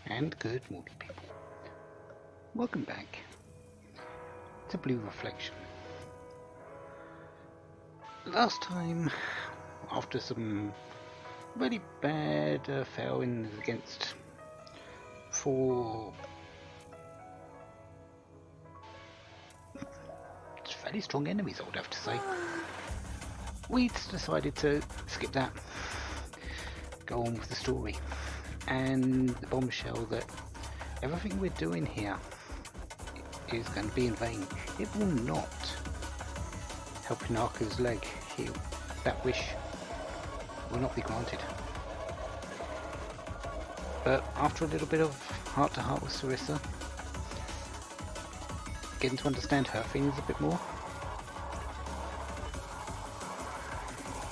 And good morning, people. Welcome back to Blue Reflection. Last time, after some really bad failings against 4 fairly strong enemies, I would have to say, we decided to skip that, go on with the story, and the bombshell that everything we're doing here is going to be in vain. It will not help Hinako's leg heal. That wish will not be granted. But after a little bit of heart-to-heart with Sarissa, getting to understand her feelings a bit more,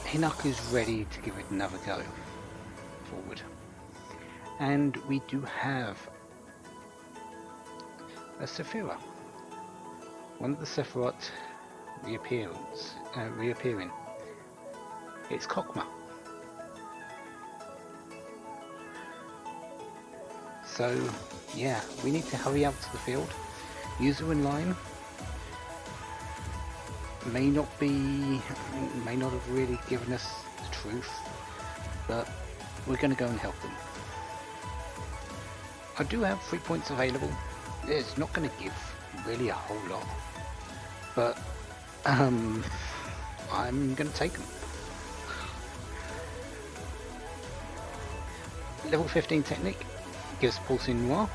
Hinako's ready to give it another go forward. And we do have a Sephira, one of the Sephiroth reappearing. It's Cochma. So yeah, we need to hurry out to the field. User in line may not have really given us the truth, but we're going to go and help them. I do have 3 points available. It's not going to give really a whole lot, but I'm going to take them. Level 15 technique gives pulsing noir.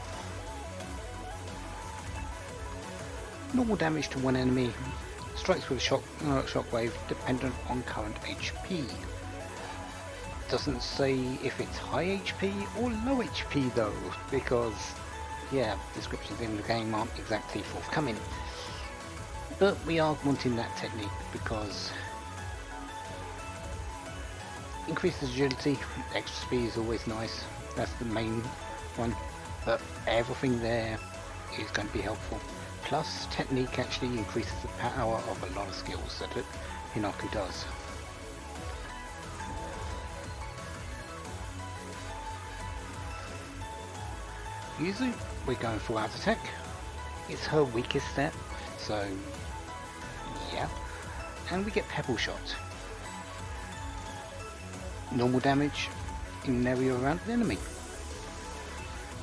Normal damage to one enemy. Strikes with a shockwave dependent on current HP. Doesn't say if it's high HP or low HP though, because yeah, descriptions in the game aren't exactly forthcoming. But we are wanting that technique because increases agility, extra speed is always nice. That's the main one, but everything there is going to be helpful. Plus, technique actually increases the power of a lot of skills that Hinako does. Yuzu, we're going full out attack. It's her weakest step, so yeah. And we get Pebble Shot. Normal damage in an area around the enemy.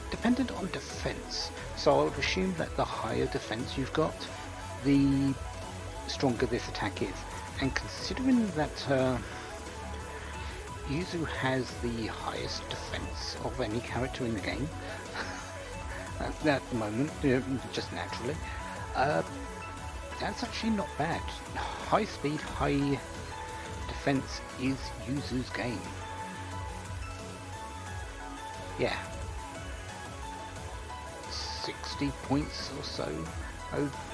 Dependent on defense, so I would assume that the higher defense you've got, the stronger this attack is. And considering that Yuzu has the highest defense of any character in the game, at the moment, just naturally, that's actually not bad. High speed, high defense is Yuzu's game. Yeah. 60 points or so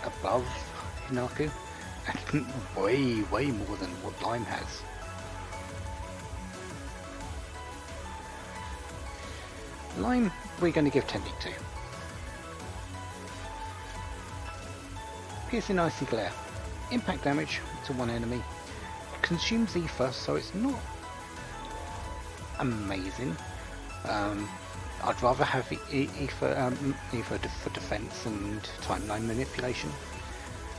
above Hinako, and way more than what Lime has. Lime, we're going to give technique to. Piercing Icy Glare. Impact damage to one enemy. Consumes Ether, so it's not amazing. I'd rather have Ether for defense and timeline manipulation,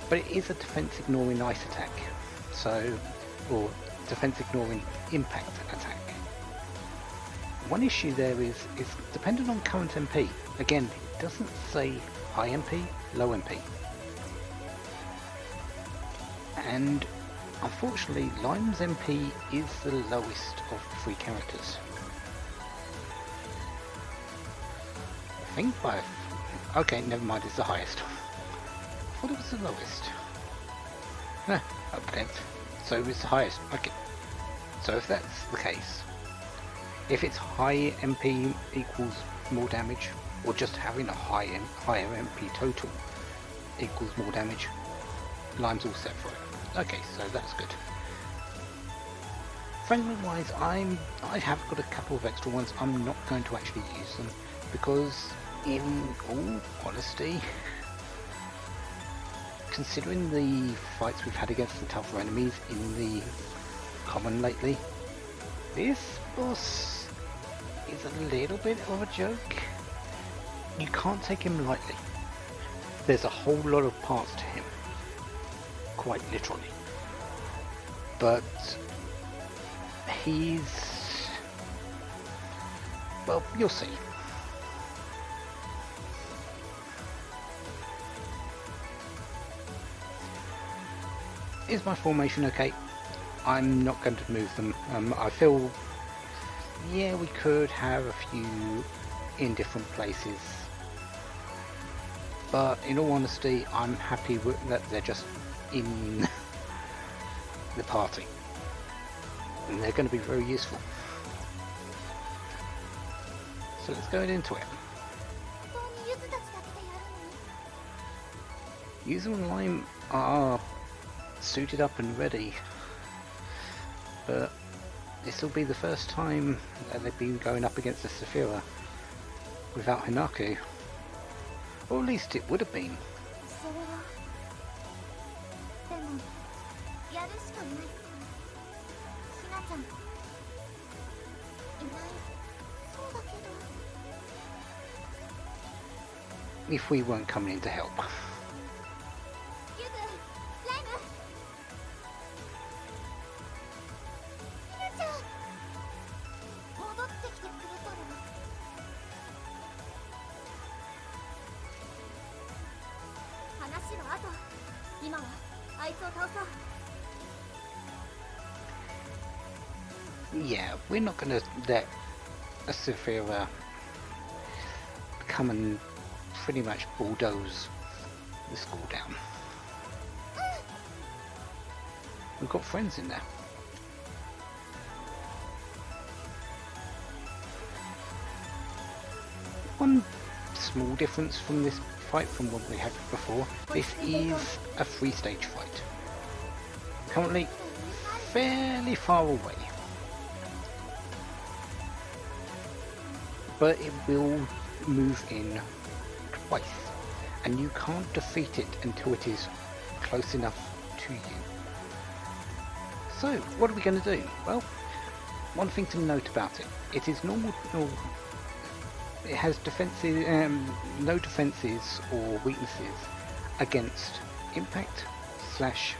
but it is a defense ignoring ice attack, or defense ignoring impact attack. One issue there is dependent on current MP. Again, it doesn't say high MP, low MP. And unfortunately, Lime's MP is the lowest of the 3 characters. I think okay, never mind, it's the highest. I thought it was the lowest. Okay, so it's the highest. Okay, so if that's the case, if it's high MP equals more damage, or just having a higher MP total equals more damage, Lime's all set for it. Okay, so that's good. Fragment wise, I have got a couple of extra ones. I'm not going to actually use them because, in all honesty, considering the fights we've had against the tougher enemies in the common lately, this boss is a little bit of a joke. you can't take him lightly. There's a whole lot of parts to him, quite literally. But he's... well, you'll see. Is my formation okay? I'm not going to move them. I feel, yeah, we could have a few in different places, but in all honesty, I'm happy with that they're just in the party, and they're going to be very useful. So let's go into it. Yuzu and Lime are suited up and ready, but this will be the first time that they've been going up against the Saphira without Hinako, or at least it would have been. If we weren't coming in to help. Yeah, we're not going to let a Saphira come and pretty much bulldoze the school down. We've got friends in there. One small difference from this fight from what we had before, this is a 3-stage fight. Currently fairly far away, but it will move in twice, and you can't defeat it until it is close enough to you. So what are we going to do? Well, one thing to note about it, it is normal, it has defenses, no defenses or weaknesses against impact, slash,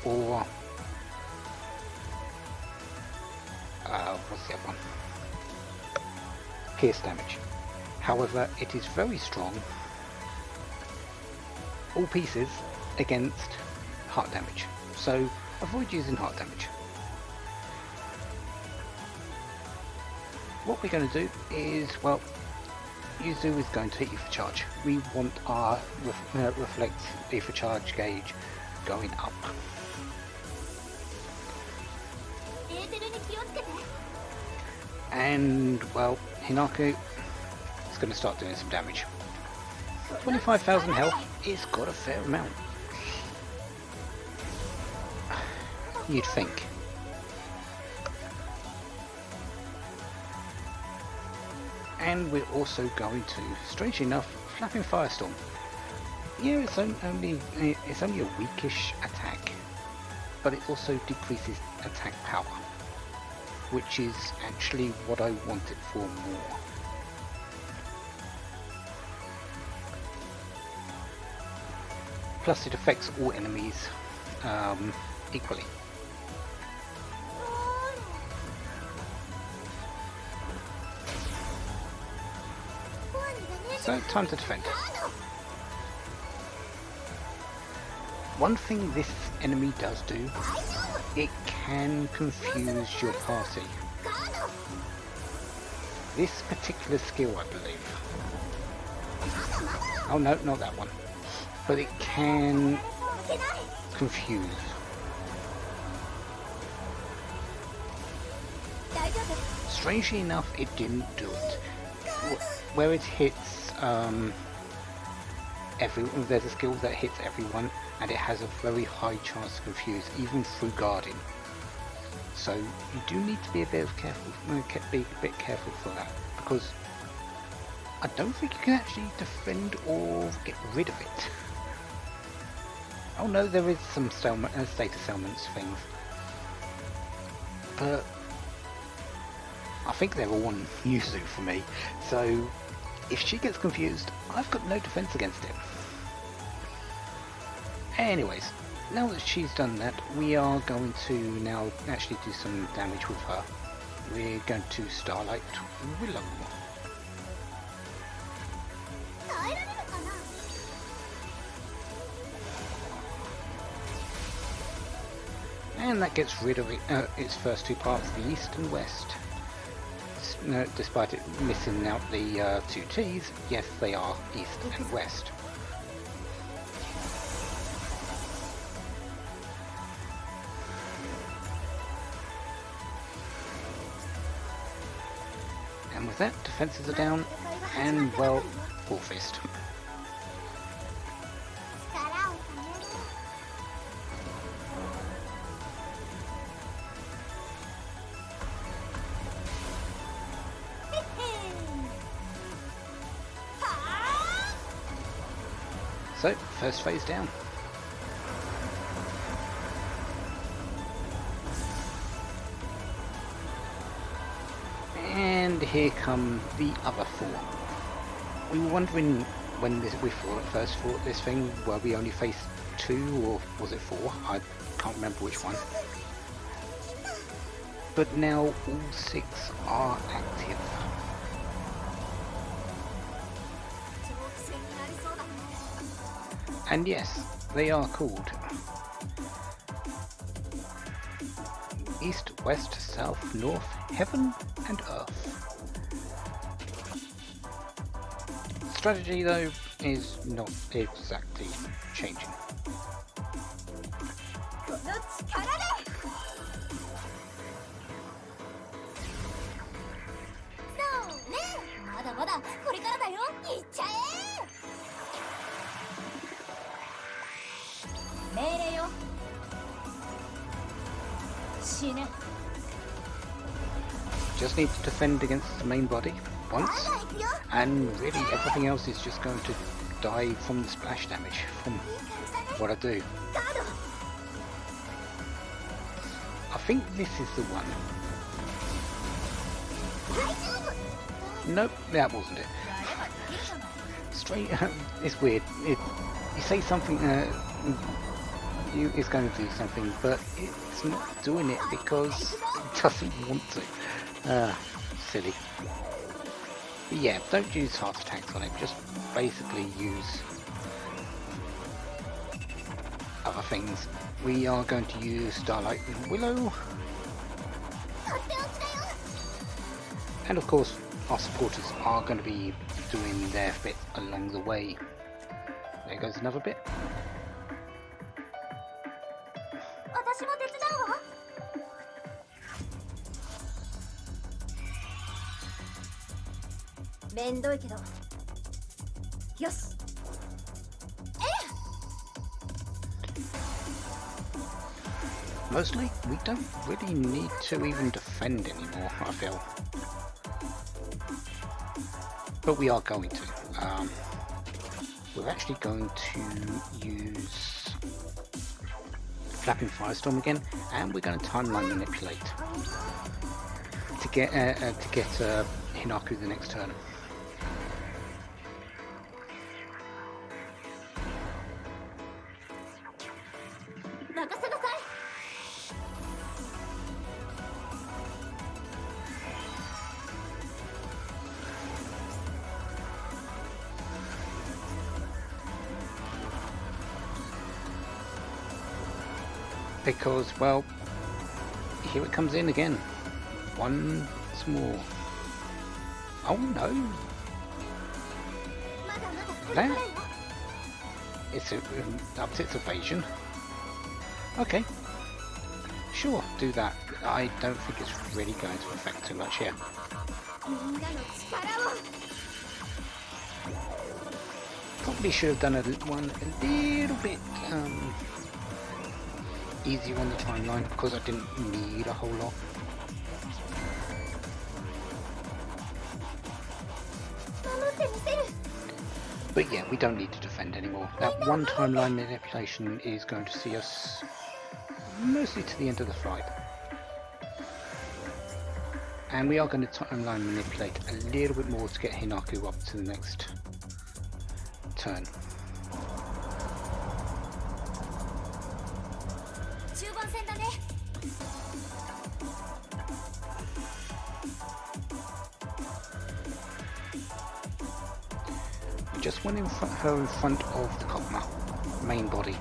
or what's the other one? Pierce damage. However, it is very strong, all pieces, against heart damage. So avoid using heart damage. What we're going to do is, well, Yuzu is going to hit you for charge. We want our reflect for charge gauge going up. And, well, Hinako is going to start doing some damage. 25,000 health, it's got a fair amount. You'd think. And we're also going to, strangely enough, Flapping Firestorm. Yeah, it's only a weakish attack, but it also decreases attack power, which is actually what I want it for more. Plus it affects all enemies equally. So, time to defend. One thing this enemy does do, it can confuse your party. This particular skill, I believe. Oh no, not that one. But it can confuse. Strangely enough, it didn't do it. Where it hits there's a skill that hits everyone, and it has a very high chance to confuse, even through guarding. So you do need to be a bit careful for that, because I don't think you can actually defend or get rid of it. Oh no, there is some status ailments things, but I think they're all on Yuzu for me, so if she gets confused, I've got no defense against it. Anyways, now that she's done that, we are going to now actually do some damage with her. We're going to Starlight Willow. And that gets rid of its first two parts, the East and West. Despite it missing out the two T's, yes, they are East and West. And with that, defences are down, and well, full fist. So, first phase down. And here come the other four. We were wondering when we first fought this thing, were we only faced 2 or was it 4? I can't remember which one. But now all 6 are active. And yes, they are called East, West, South, North, Heaven and Earth. Strategy though is not exactly changing. Just need to defend against the main body once, and really everything else is just going to die from the splash damage from what I do. I think this is the one. Nope, that wasn't it. Straight, it's weird. You say something, it's going to do something, but it's not doing it because it doesn't want to. Silly. But yeah, don't use fast attacks on it, just basically use other things. We are going to use Starlight and Willow. And of course, our supporters are going to be doing their bit along the way. There goes another bit. Mostly, we don't really need to even defend anymore, I feel. But we are going to. We're actually going to use Flapping Firestorm again, and we're going to timeline manipulate to get Hinako the next turn. Because, well, here it comes in again. Once more. Oh no! That? It's ups its evasion. Okay. Sure, do that. I don't think it's really going to affect too much here. Probably should have done one a little bit easier on the timeline because I didn't need a whole lot. But yeah, we don't need to defend anymore. That one timeline manipulation is going to see us mostly to the end of the fight. And we are going to timeline manipulate a little bit more to get Hinako up to the next turn. We just went her in front of the Cochma main body.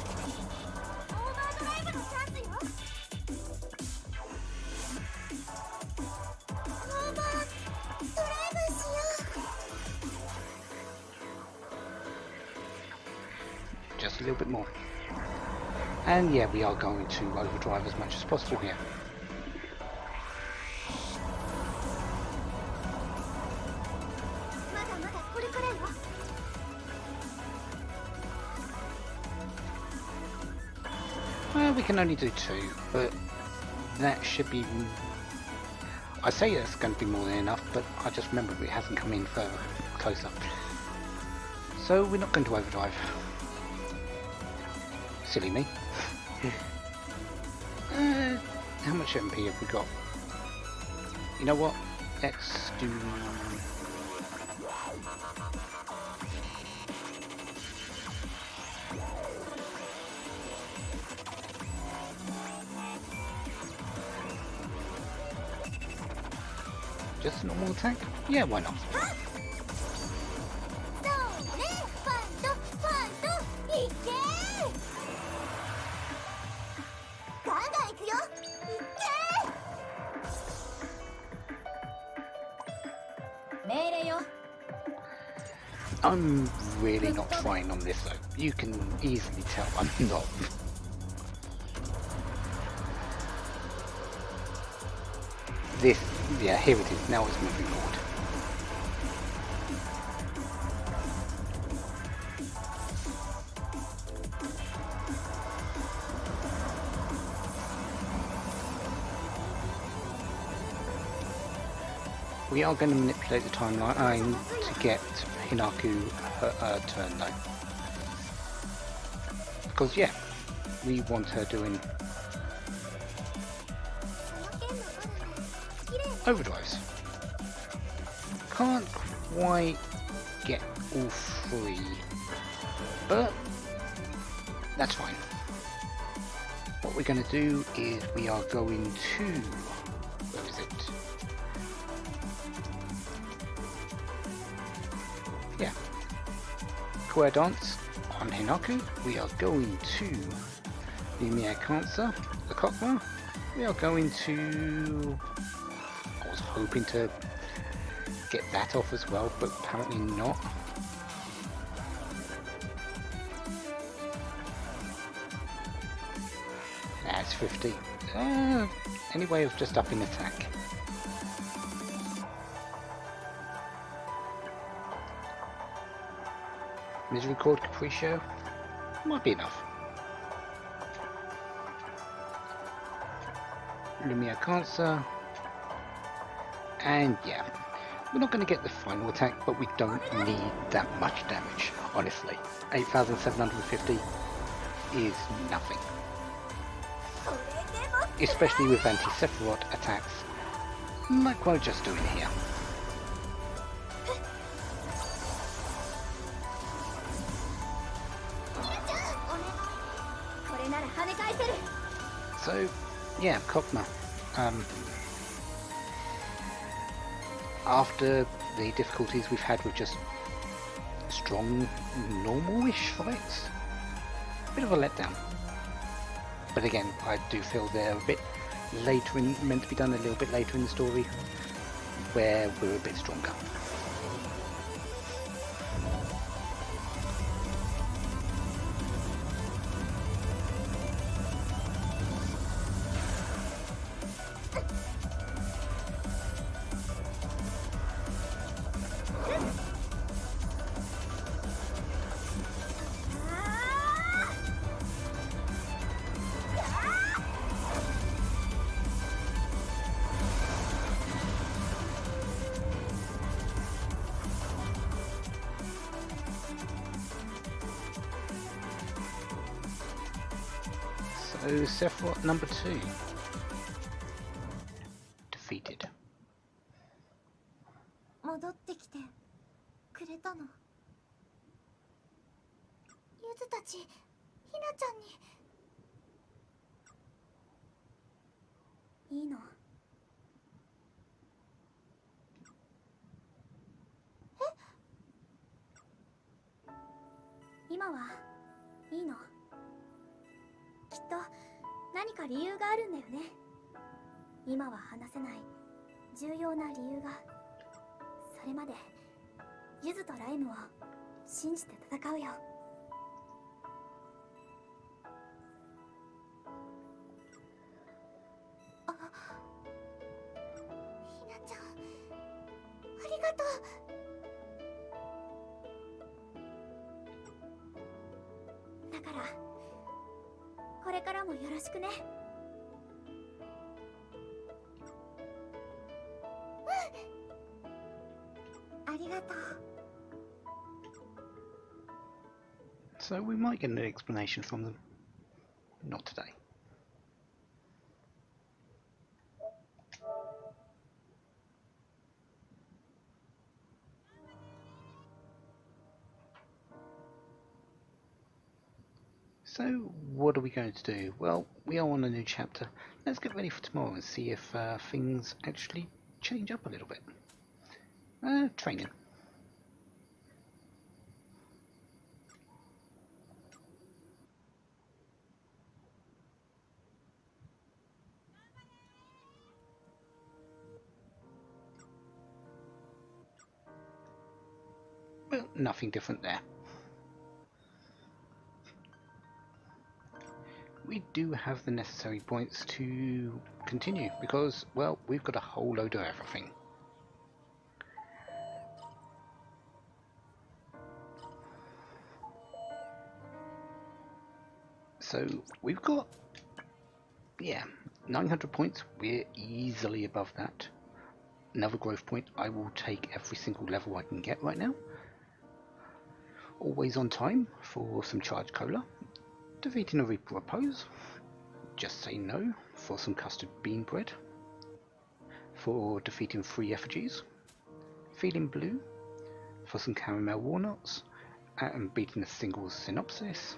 Just a little bit more. And yeah, we are going to overdrive as much as possible here. Well, we can only do 2, but that should be... I say it's going to be more than enough, but I just remembered it hasn't come in further closer. So we're not going to overdrive. Silly me. How much MP have we got? You know what? Let's do... just a normal attack? Yeah, why not? I'm really not trying on this though. You can easily tell I'm not. This, yeah, here it is. Now it's moving forward. We are going to manipulate the timeline to get Hinako her turn though. Because yeah, we want her doing overdrives. Can't quite get all 3, but that's fine. What we're going to do is we are going to... where is it? Yeah. Square dance on Hinako. We are going to Lumia Cancer, the Cochma. We are going to... I was hoping to get that off as well, but apparently not. That's 50. Any way of just upping attack? Misericord Capriccio might be enough. Lumia Cancer, and yeah, we're not going to get the final attack, but we don't need that much damage, honestly. 8,750 is nothing, especially with anti-Sephiroth attacks like we're just doing here. So, yeah, Cochma. After the difficulties we've had with just strong, normal-ish fights, a bit of a letdown. But again, I do feel they're a bit later in, meant to be done a little bit later in the story, where we're a bit stronger. So Sephiroth number 2 defeated. くれたの。ゆずたち、ひなちゃんに。いいの。今はいいの。きっと何か理由があるんだよね。今は話せない重要な理由が。それまでゆずとライムを信じて戦うよ。ひなちゃん、ありがとう。だからこれからもよろしくね。うん、ありがとう。So we might get an explanation from them. Not today. So what are we going to do? Well, we are on a new chapter. Let's get ready for tomorrow and see if things actually change up a little bit. Training. Well, nothing different there. We do have the necessary points to continue because, well, we've got a whole load of everything. So we've got, yeah, 900 points. We're easily above that. Another growth point. I will take every single level I can get right now. Always on time for some charged cola. Defeating a Reaper Repose. Just say no for some custard bean bread. For defeating 3 effigies. Feeling blue for some caramel walnuts. And beating a single synopsis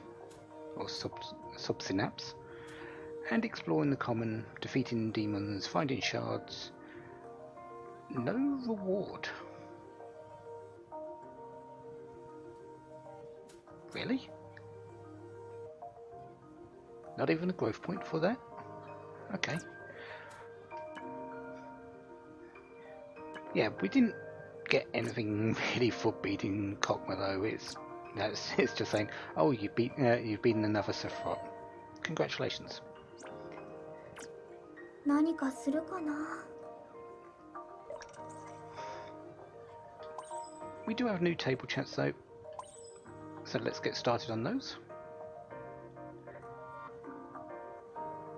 or sub-synapse. And exploring the common, defeating demons, finding shards. No reward. Really? Not even a growth point for that? Okay. Yeah, we didn't get anything really for beating Cochma though. It's just saying, oh, you've beaten another Sephiroth. Congratulations. 何かするかな。 We do have new table chats though, so let's get started on those.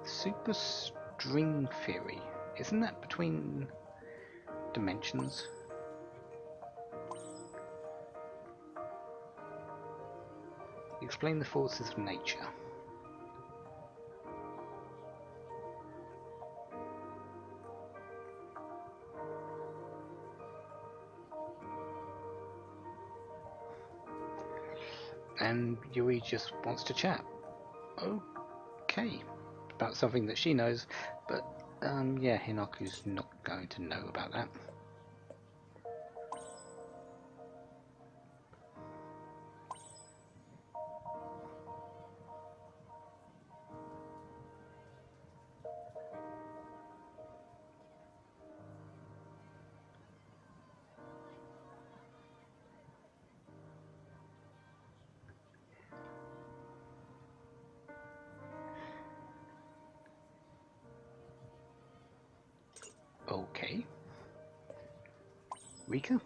Super string theory, isn't that between dimensions? Explain the forces of nature. And Yuri just wants to chat. Okay. About something that she knows, but yeah, Hinaku's not going to know about that. Okay. Rika?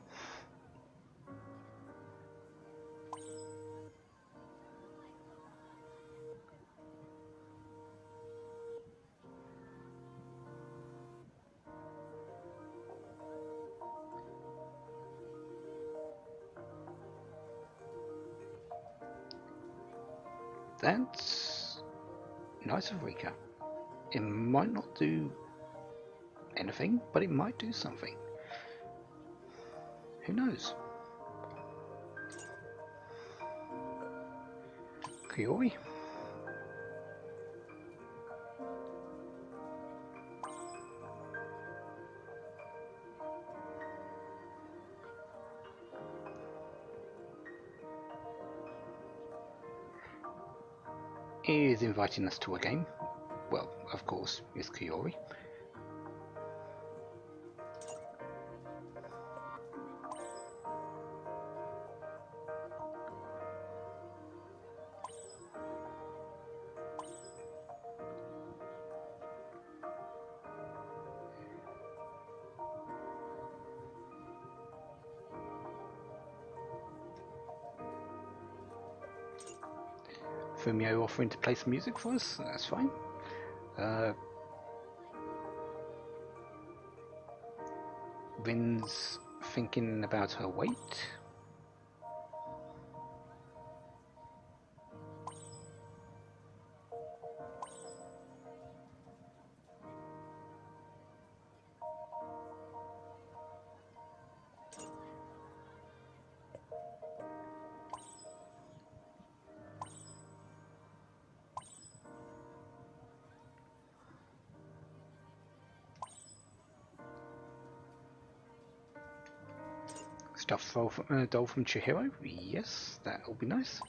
That's nice of Rika. It might not do anything, but it might do something. Who knows? Kiori. He is inviting us to a game. Well, of course, it's Kiori. Fumio offering to play some music for us, that's fine. Rin's thinking about her weight. Stuffed doll from Chihiro, yes, that'll be nice.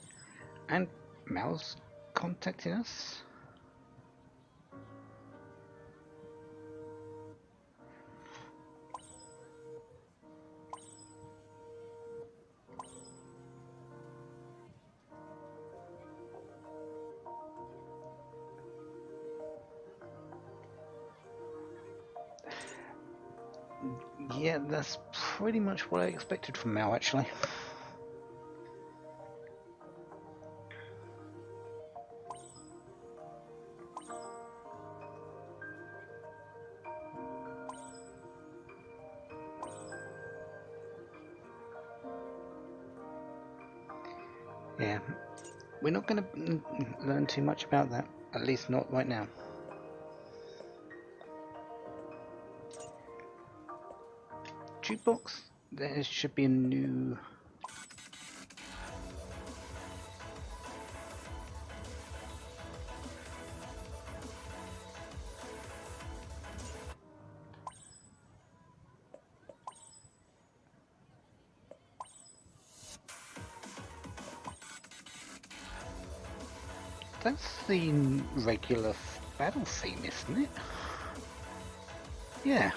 And Mal's contacting us. Yeah, that's pretty much what I expected from Mal, actually. Yeah, we're not going to learn too much about that, at least not right now. Jukebox, there should be a new... That's the regular battle theme, isn't it? Yeah.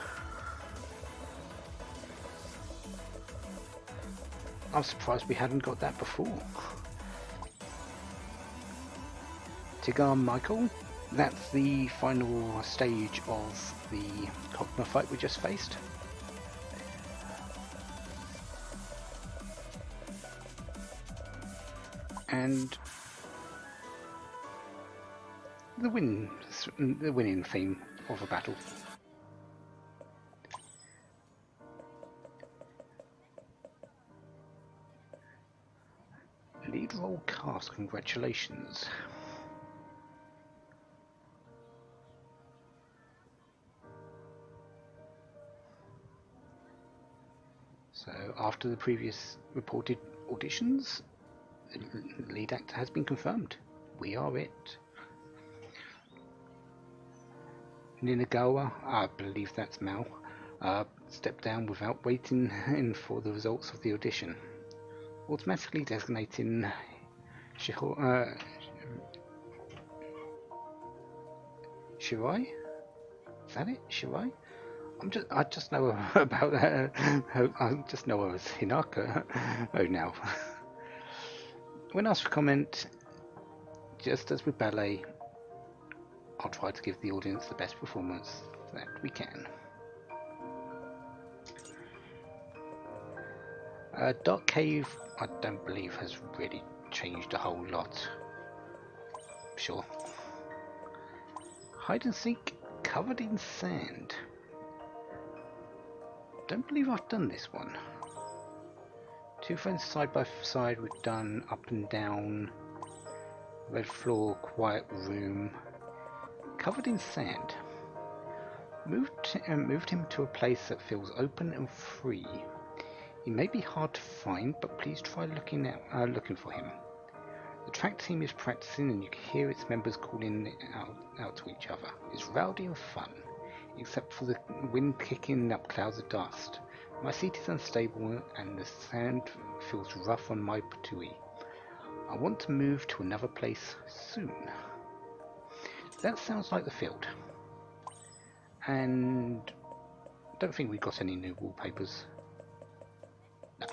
I'm surprised we hadn't got that before. Tigar Michael, that's the final stage of the Cochma fight we just faced. And the winning theme of a battle. Lead role cast, congratulations. So after the previous reported auditions, the lead actor has been confirmed. We are it. Ninagawa, I believe that's Mal, stepped down without waiting in for the results of the audition, automatically designating Shirai? Is that it? Shirai? I just know about her. I just know her as Hinako. Oh, now. When asked for comment, just as with ballet, I'll try to give the audience the best performance that we can. Dark Cave, I don't believe has really changed a whole lot. Sure. Hide and seek covered in sand. Don't believe I've done this one. Two friends side by side, we've done up and down, red floor, quiet room, covered in sand. Moved him to a place that feels open and free. He may be hard to find, but please try looking for him. The track team is practicing and you can hear its members calling out to each other. It's rowdy and fun, except for the wind kicking up clouds of dust. My seat is unstable and the sand feels rough on my patooey. I want to move to another place soon. That sounds like the field. And I don't think we got any new wallpapers. No.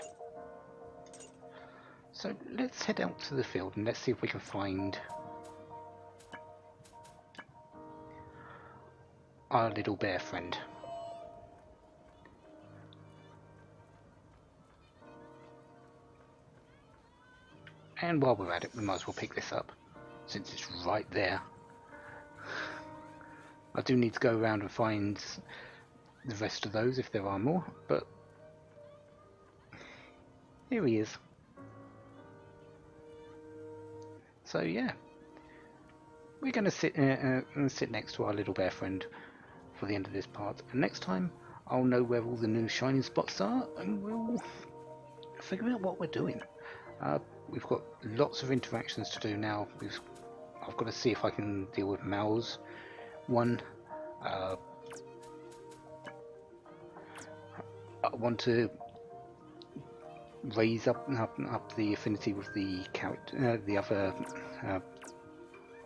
So let's head out to the field and let's see if we can find our little bear friend. And while we're at it, we might as well pick this up, since it's right there. I do need to go around and find the rest of those if there are more, but here he is. So yeah, we're going to sit next to our little bear friend for the end of this part, and next time I'll know where all the new shining spots are and we'll figure out what we're doing. We've got lots of interactions to do now. I've got to see if I can deal with Mal's one. I want to raise up the affinity with the character, the other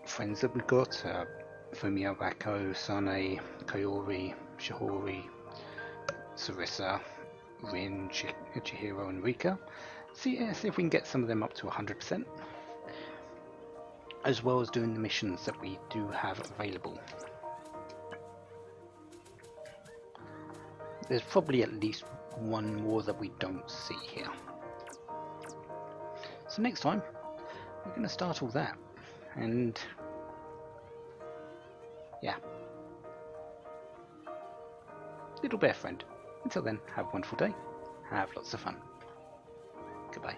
friends that we've got. Fumio, Rako, Sane, Kaori, Shihori, Sarissa, Rin, Chihiro and Rika. See if we can get some of them up to 100%, as well as doing the missions that we do have available. There's probably at least one more that we don't see here. So next time, we're going to start all that. And yeah. Little bear friend. Until then, have a wonderful day. Have lots of fun. Goodbye.